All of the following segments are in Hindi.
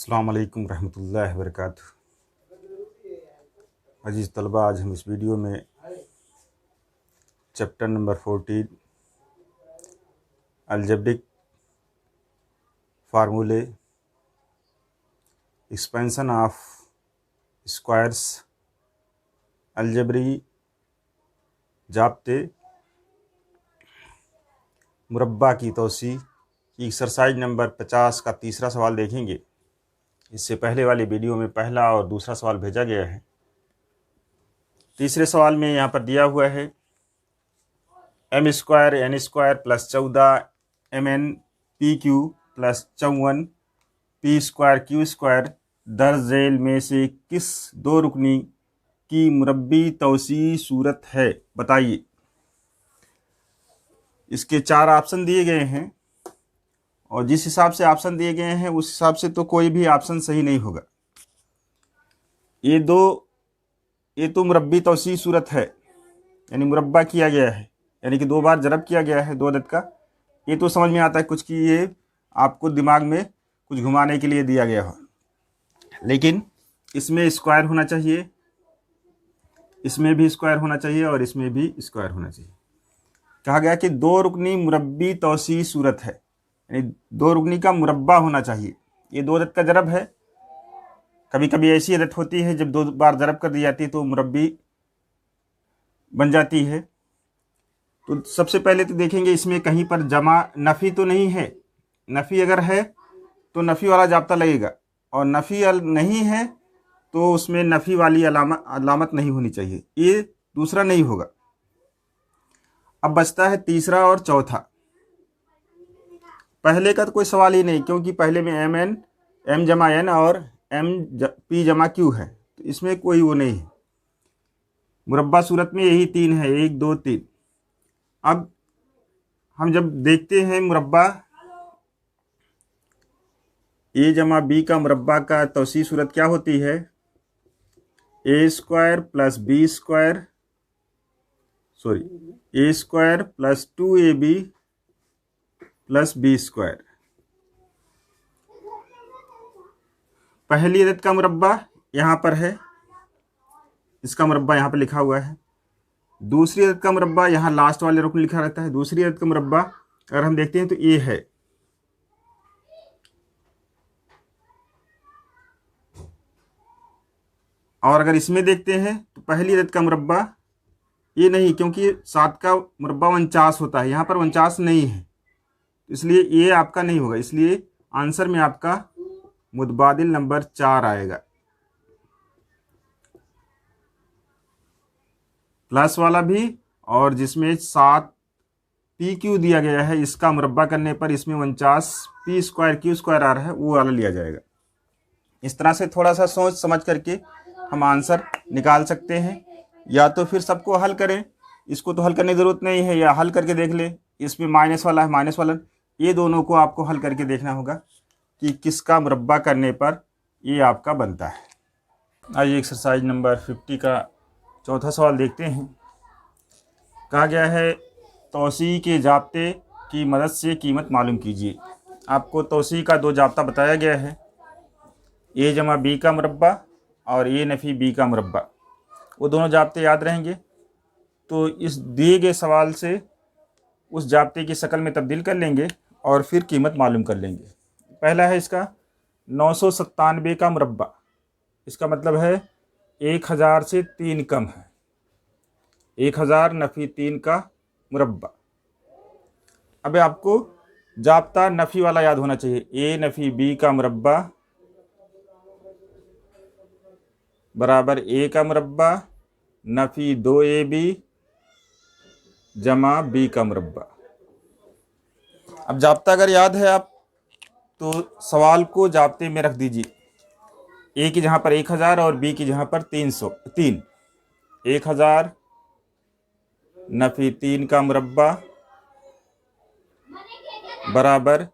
अस्सलाम वालेकुम रहमतुल्लाहि व बरकातुहू। अजीज़ तलबा, आज हम इस वीडियो में चैप्टर नंबर 14 अलजेब्रिक फार्मूले, एक्सपेंशन ऑफ स्क्वायर्स, अलजेब्री जाब्ते, मुरब्बा की तौसी की एक्सरसाइज नंबर 50 का तीसरा सवाल देखेंगे। इससे पहले वाली वीडियो में पहला और दूसरा सवाल भेजा गया है। तीसरे सवाल में यहाँ पर दिया हुआ है M square N square plus 14 M N P Q plus 54 P square Q square दर्ज झेल में से किस दो रुकनी की मुरब्बी तौसी सूरत है, बताइए। इसके 4 ऑप्शन दिए गए हैं और जिस हिसाब से ऑप्शन दिए गए हैं उस हिसाब से तो कोई भी ऑप्शन सही नहीं होगा। ये तो मुरब्बी तौसी सूरत है, यानी मुरब्बा किया गया है, यानी कि 2 बार जरब किया गया है 2 अदद का। ये तो समझ में आता है कुछ कि ये आपको दिमाग में कुछ घुमाने के लिए दिया गया हो, लेकिन इसमें स्क्वायर होना चाहिए, इसमें भी स्क्वायर होना चाहिए और इसमें भी स्क्वायर होना चाहिए। कहा गया कि 2 रुकनी मुरब्बी तौसी सूरत है, यानी 2 रुकनी का मुरब्बा होना चाहिए। ये 2 अदद का जरब है। कभी कभी ऐसी अदद होती है जब 2 बार जरब कर दी जाती है तो मुरब्बी बन जाती है। तो सबसे पहले तो देखेंगे इसमें कहीं पर जमा नफ़ी तो नहीं है। नफ़ी अगर है तो नफ़ी वाला जाब्ता लगेगा, और नफ़ी नहीं है तो उसमें नफ़ी वाली अलामत नहीं होनी चाहिए। ये दूसरा नहीं होगा। अब बचता है तीसरा और चौथा। पहले का तो कोई सवाल ही नहीं, क्योंकि पहले में एम जमा एन और पी जमा क्यू है, तो इसमें कोई वो नहीं है। मुरब्बा सूरत में यही 3 है, 1 2 3। अब हम जब देखते हैं मुरब्बा ए जमा बी का मुरब्बा का तौसी सूरत क्या होती है, a square plus b square a square plus 2ab plus b square. पहली अदद का मुरब्बा यहाँ पर है, इसका मुरब्बा यहाँ पर लिखा हुआ है। दूसरी अदद का मुरब्बा यहाँ लास्ट वाले रुकन लिखा रहता है। दूसरी अदद का मुरब्बा अगर हम देखते हैं तो ये है, और अगर इसमें देखते हैं तो पहली अदद का मुरब्बा ये नहीं, क्योंकि 7 का मुरब्बा 49 होता है, यहाँ पर 49 नहीं है, इसलिए ये आपका नहीं होगा। इसलिए आंसर में आपका मुतबादिल नंबर 4 आएगा। प्लस वाला भी, और जिसमें 7 पी क्यू दिया गया है, इसका मुरब्बा करने पर इसमें 49 पी स्क्वायर क्यू स्क्वायर आ रहा है, वो वाला लिया जाएगा। इस तरह से थोड़ा सा सोच समझ करके हम आंसर निकाल सकते हैं। या तो फिर सबको हल करें, इसको तो हल करने की ज़रूरत नहीं है, या हल करके देख ले, इसमें माइनस वाला है माइनस वाला, ये दोनों को आपको हल करके देखना होगा कि किसका मुरब्बा करने पर ये आपका बनता है। आइए एक्सरसाइज नंबर 50 का चौथा सवाल देखते हैं। कहा गया है तौसी के जाब्ते की मदद से कीमत मालूम कीजिए। आपको तौसी का 2 जाब्ता बताया गया है, ए जमा बी का मुरब्बा और ए नफ़ी बी का मुरब्बा। वो दोनों जाब्ते याद रहेंगे तो इस दिए गए सवाल से उस जाब्ते की शक्ल में तब्दील कर लेंगे और फिर कीमत मालूम कर लेंगे। पहला है इसका 997 का मुरब्बा, इसका मतलब है 1000 से 3 कम है। 1000 नफ़ी 3 का मुरब्बा। अब आपको जाब्ता नफ़ी वाला याद होना चाहिए। ए नफ़ी बी का मुरब्बा बराबर ए का मुरब्बा नफ़ी 2ab जमा बी का मुरब्बा। अब जाब्ता अगर याद है आप तो सवाल को जाब्ते में रख दीजिए। ए की जहाँ पर 1000 और बी की जहाँ पर 3 1000 नफ़ी 3 का मुरब्बा बराबर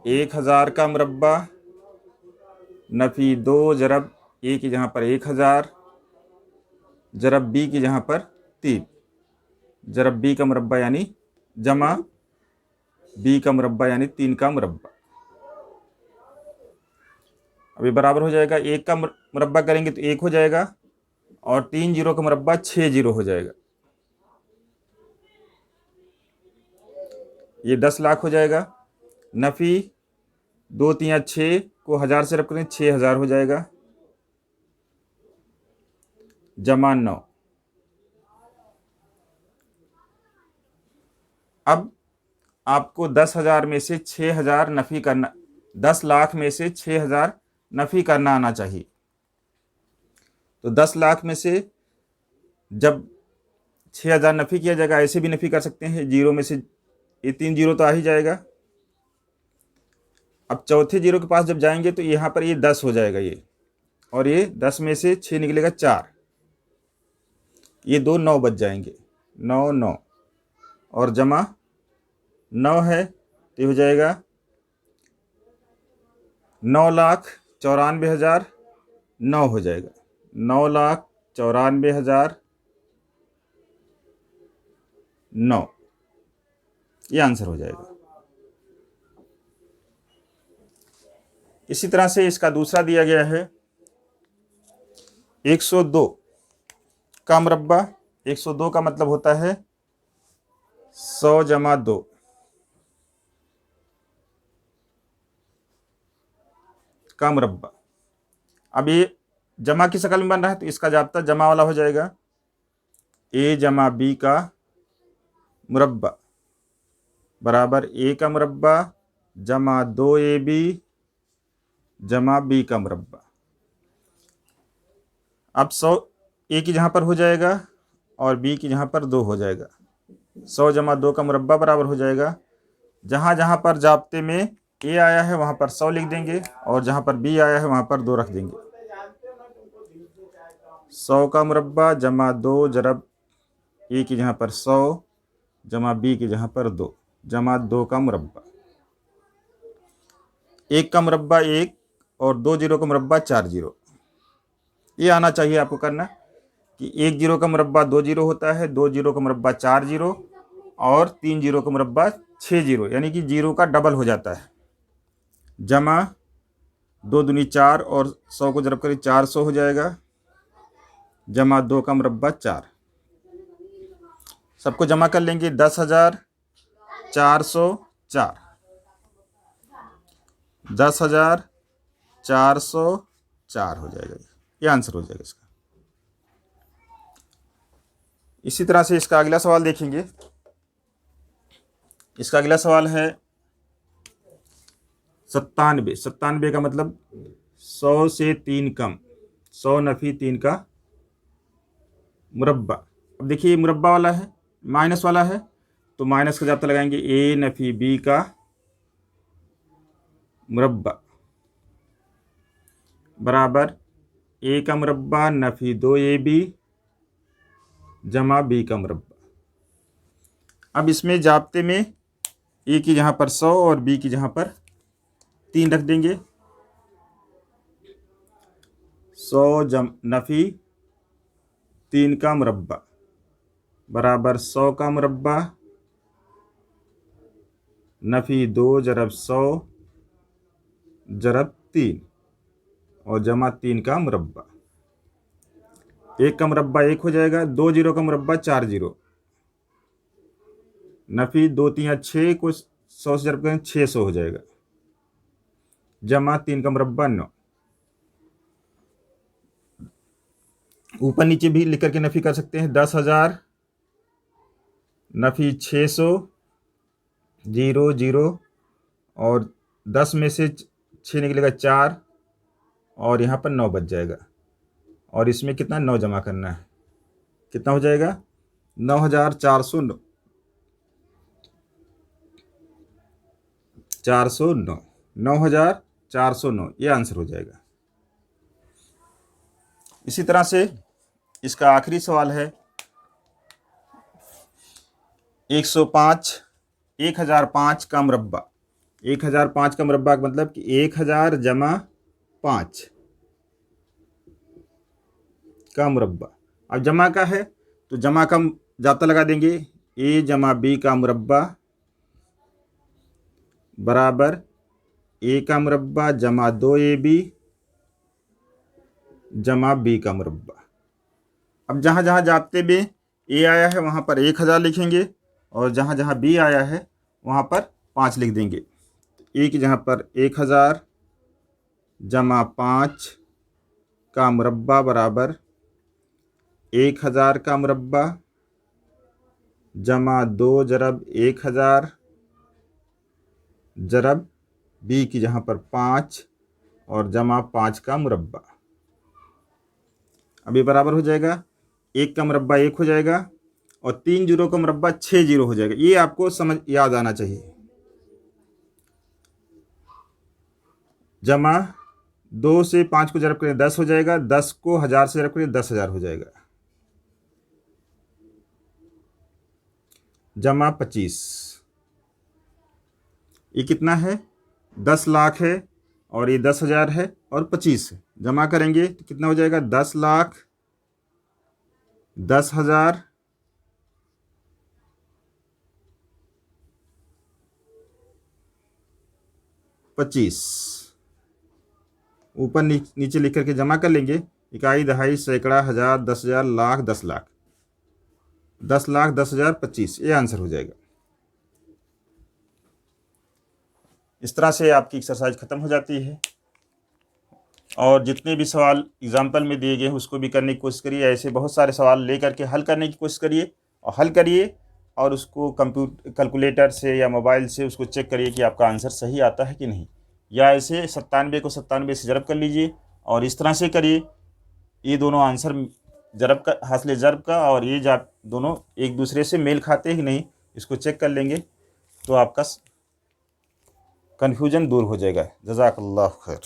1000 का मुरब्बा नफ़ी 2 जरब ए की जहाँ पर 1000 जरब बी की जहाँ पर 3 जरब बी का मुरब्बा यानी जमा बी का मुरब्बा यानी 3 का मुरब्बा। अभी बराबर हो जाएगा, 1 का मुरब्बा करेंगे तो 1 हो जाएगा और 3 जीरो का मुरब्बा 6 जीरो हो जाएगा। ये 10 लाख हो जाएगा। नफ़ी 2 3 6 को 1000 से रब करें 6000 हो जाएगा, जमा 9। अब आपको 10,000 में से 6,000 नफ़ी करना, 10 लाख में से 6,000 नफ़ी करना आना चाहिए। तो 10 लाख में से जब 6,000 नफ़ी किया जाएगा, ऐसे भी नफ़ी कर सकते हैं, जीरो में से ये 3 जीरो तो आ ही जाएगा। अब चौथे जीरो के पास जब जाएंगे तो यहाँ पर ये 10 हो जाएगा ये, और ये 10 में से 6 निकलेगा 4, ये 2 9 बच जाएंगे, 9 9 और जमा 9 है तो ये हो जाएगा 9,94,009 हो जाएगा, 9,94,009 ये आंसर हो जाएगा। इसी तरह से इसका दूसरा दिया गया है 102 का मुरब्बा। 102 का मतलब होता है 100 जमा 2, का मुरब्बा। अब ये जमा की शक्ल में बन रहा है तो इसका जाब्ता जमा वाला हो जाएगा, a जमा b का मुरब्बा बराबर a का मुरब्बा जमा 2ab जमा b का मुरब्बा। अब 100 a की जहाँ पर हो जाएगा और b की जहाँ पर 2 हो जाएगा, 100 जमा 2 का मुरब्बा बराबर हो जाएगा, जहाँ जहाँ पर जाब्ते में a आया है वहाँ पर 100 लिख देंगे और जहाँ पर b आया है वहाँ पर 2 रख देंगे। 100 का मुरब्बा जमा 2 जरब a की जहाँ पर 100 जमा b की जहाँ पर 2 जमा 2 का मुरब्बा। 1 का मुरब्बा 1 और 2 जीरो का मुरब्बा 4 जीरो। ये आना चाहिए आपको करना कि 1 जीरो का मुरब्बा 2 जीरो होता है, 2 जीरो का मुरब्बा 4 जीरो और 3 जीरो का मुरब्बा 6 जीरो, यानी कि जीरो का डबल हो जाता है। जमा 2 दूनी 4 और 100 को जरब करें 400 हो जाएगा, जमा 2 का मुरब्बा 4। सबको जमा कर लेंगे, 10,404, 10,404 हो जाएगा, ये आंसर हो जाएगा इसका। इसी तरह से इसका अगला सवाल देखेंगे। इसका अगला सवाल है 97। 97 का मतलब 100 से 3 कम, 100 नफ़ी 3 का मुरब्बा। अब देखिए ये मुरब्बा वाला है, माइनस वाला है, तो माइनस का जाब्ता लगाएंगे, a नफ़ी b का मुरब्बा बराबर a का मुरब्बा नफ़ी 2ab जमा b का मुरब्बा। अब इसमें जाब्ते में a की जहाँ पर 100 और b की जहाँ पर 3 रख देंगे, 100 नफ़ी 3 का मुरब्बा बराबर 100 का मुरब्बा नफ़ी 2 जरब 100 जरब 3 और जमा 3 का मुरब्बा। 1 का मुरब्बा 1 हो जाएगा, 2 जीरो का मुरब्बा 4 जीरो, नफ़ी 2 3 6 को 100 से जरब करें 600 हो जाएगा, जमा 3 का मुरब्बा 9। ऊपर नीचे भी लिख करके नफ़ी कर सकते हैं, 10,000 नफ़ी 600 जीरो जीरो और 10 में से 6 निकलेगा 4 और यहाँ पर 9 बच जाएगा, और इसमें कितना 9 जमा करना है, कितना हो जाएगा 9,409, 409, 9,409 ये आंसर हो जाएगा। इसी तरह से इसका आखिरी सवाल है 105 1005 का मुरब्बा। 1005 का मुरब्बा का मतलब कि 1000 जमा 5 का मुरब्बा। अब जमा का है तो जमा का जाब्ता लगा देंगे, a जमा b का मुरब्बा बराबर a का मुरब्बा जमा 2ab जमा बी का मुरब्बा। अब जहाँ जहाँ जाते में ए आया है वहाँ पर 1000 लिखेंगे और जहाँ जहाँ बी आया है वहाँ पर 5 लिख देंगे। ए की जहाँ पर 1000 जमा 5 का मुरब्बा बराबर 1000 का मुरब्बा जमा 2 जरब 1000 जरब बी की जहाँ पर 5 और जमा 5 का मुरब्बा। अब ये बराबर हो जाएगा, 1 का मुरब्बा 1 हो जाएगा और 3 जीरो का मुरब्बा 6 जीरो हो जाएगा। ये आपको समझ याद आना चाहिए। जमा 2 से 5 को जरब करें 10 हो जाएगा, 10 को 1000 से जरब करें 10,000 हो जाएगा। जमा 25, ये कितना है, 10 लाख है और ये 10,000 है और 25 है। जमा करेंगे तो कितना हो जाएगा, 10 लाख 10,000 25। ऊपर नीचे लिख करके जमा कर लेंगे, इकाई दहाई सैकड़ा हज़ार 10,000 लाख 10 लाख 10 लाख 10,000 25, ये आंसर हो जाएगा। इस तरह से आपकी एक्सरसाइज ख़त्म हो जाती है और जितने भी सवाल एग्जाम्पल में दिए गए हैं उसको भी करने की कोशिश करिए। ऐसे बहुत सारे सवाल ले करके हल करने की कोशिश करिए और हल करिए और उसको कैलकुलेटर से या मोबाइल से उसको चेक करिए कि आपका आंसर सही आता है कि नहीं, या ऐसे 97 को 97 से जरब कर लीजिए और इस तरह से करिए। ये दोनों आंसर जरब का हासिल जरब का और ये दोनों एक दूसरे से मेल खाते हैं कि नहीं, इसको चेक कर लेंगे तो आपका कन्फ्यूजन दूर हो जाएगा। जज़ाकल्लाह खैर।